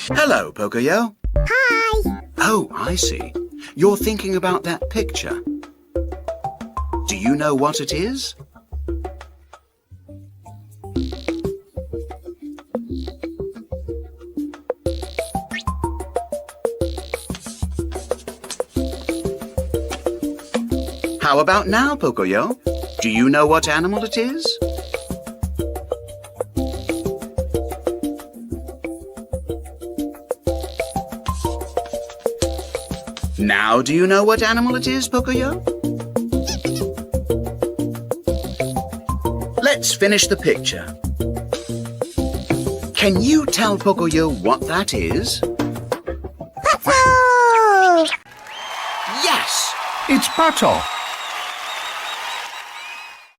Hello, Pocoyo. Hi. Oh, I see. You're thinking about that picture. Do you know what it is? How about now, Pocoyo? Do you know what animal it is? Now do you know what animal it is, Pocoyo? Let's finish the picture. Can you tell Pocoyo what that is? Pato! Yes! It's Pato.